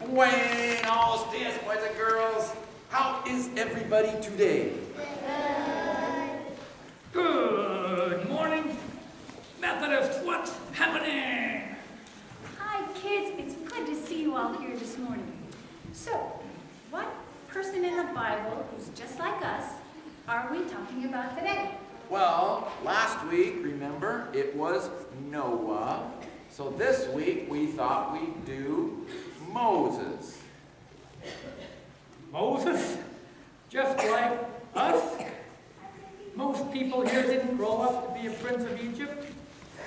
Well, stand, boys and girls. How is everybody today? Good morning, Methodists. What's happening? Hi, kids. It's good to see you all here this morning. So, what person in the Bible who's just like us are we talking about today? Well, last week, remember, it was Noah. So this week, we thought we'd do Moses. Moses? Just like us? Most people here didn't grow up to be a prince of Egypt,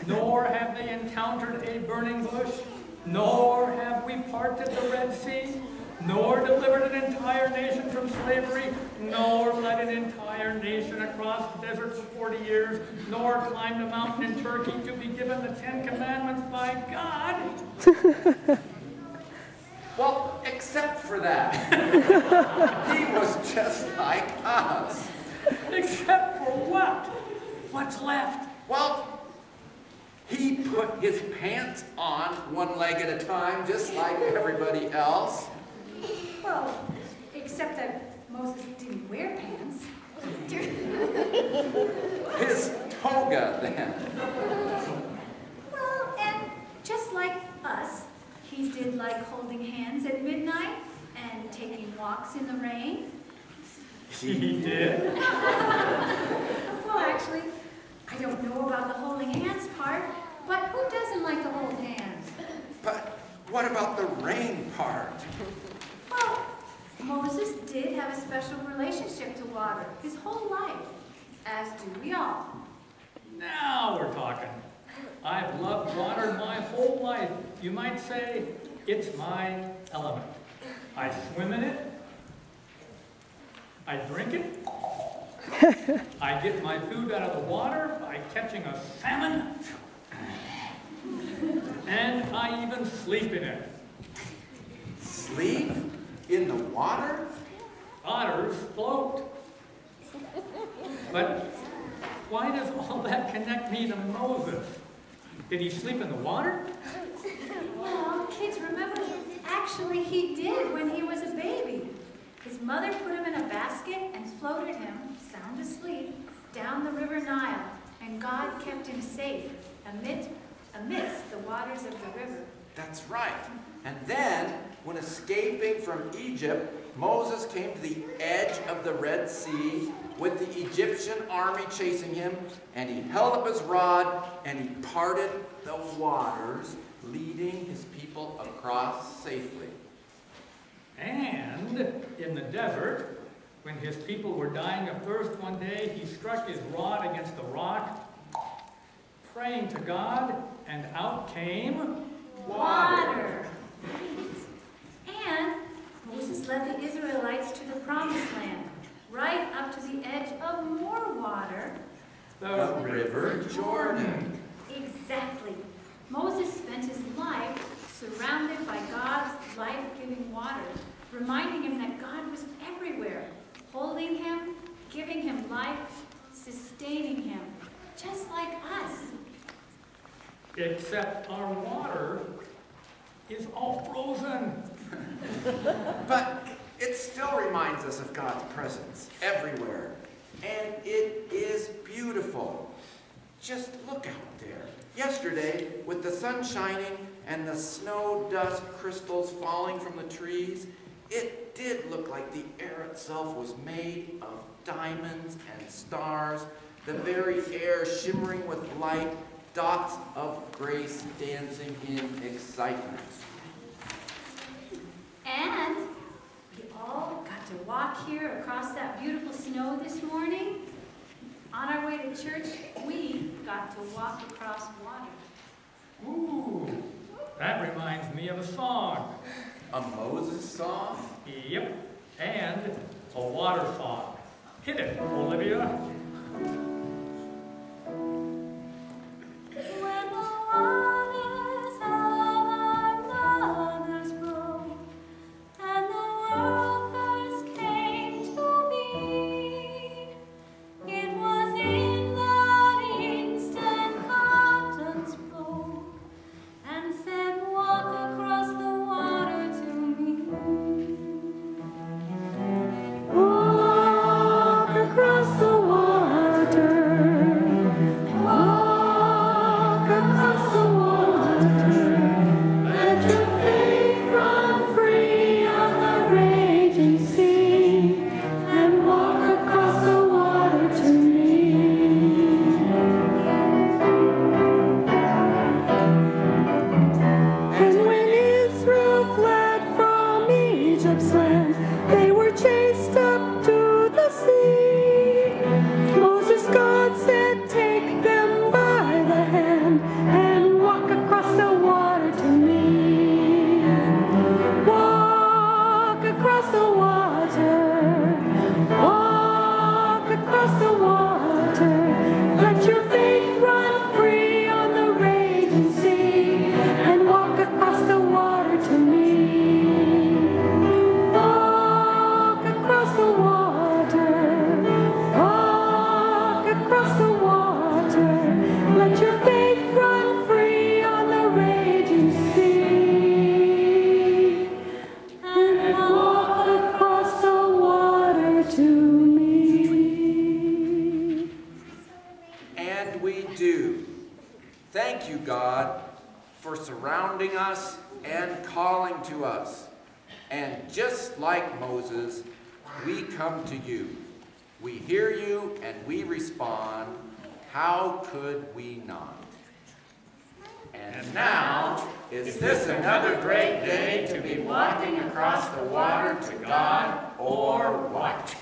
nor have they encountered a burning bush, nor have we parted the Red Sea, nor delivered an entire nation from slavery, nor led an entire nation across the desert for 40 years, nor climbed a mountain in Turkey to be given the 10 Commandments by God. Well, except for that. He was just like us. Except for what? What's left? Well, he put his pants on one leg at a time, just like everybody else. Well, except that Moses didn't wear pants. His toga, then. Well, and just like us, he did like holding hands at midnight and taking walks in the rain. He did? Well, actually, I don't know about the holding hands part, but who doesn't like to hold hands? But what about the rain part? Well, Moses did have a special relationship to water his whole life, as do we all. Now we're talking. I've loved water my whole life. You might say it's my element. I swim in it. I drink it. I get my food out of the water by catching a salmon. And I even sleep in it. Sleep in the water? Otters float. But why does all that connect me to Moses? Did he sleep in the water? Well, kids, remember, actually he did when he was a baby. His mother put him in a basket and floated him, sound asleep, down the river Nile, and God kept him safe amidst the waters of the river. That's right. And then, when escaping from Egypt, Moses came to the edge of the Red Sea with the Egyptian army chasing him, and he held up his rod and he parted the waters, leading his people across safely. And in the desert, when his people were dying of thirst one day, he struck his rod against the rock, praying to God, and out came water. And Moses led the Israelites to the promised land, right up to the edge of more water. The River Jordan. Exactly. Moses spent his life surrounded by God's life-giving water, reminding him that God was everywhere, holding him, giving him life, sustaining him, just like us. Except our water is all frozen. But it still reminds us of God's presence everywhere. And it is beautiful. Just look out there. Yesterday, with the sun shining and the snow dust crystals falling from the trees, it did look like the air itself was made of diamonds and stars, the very air shimmering with light, dots of grace dancing in excitement. And we all got to walk here across that beautiful snow this morning. On our way to church, we got to walk across water. Ooh, that reminds me of a song. A Moses song? Yep, and a water song. Hit it, Olivia. And said, walk across the water to me. Thank you, God, for surrounding us and calling to us. And just like Moses, we come to you. We hear you and we respond. How could we not? And now, is this another great day to be walking across the water to God, or what?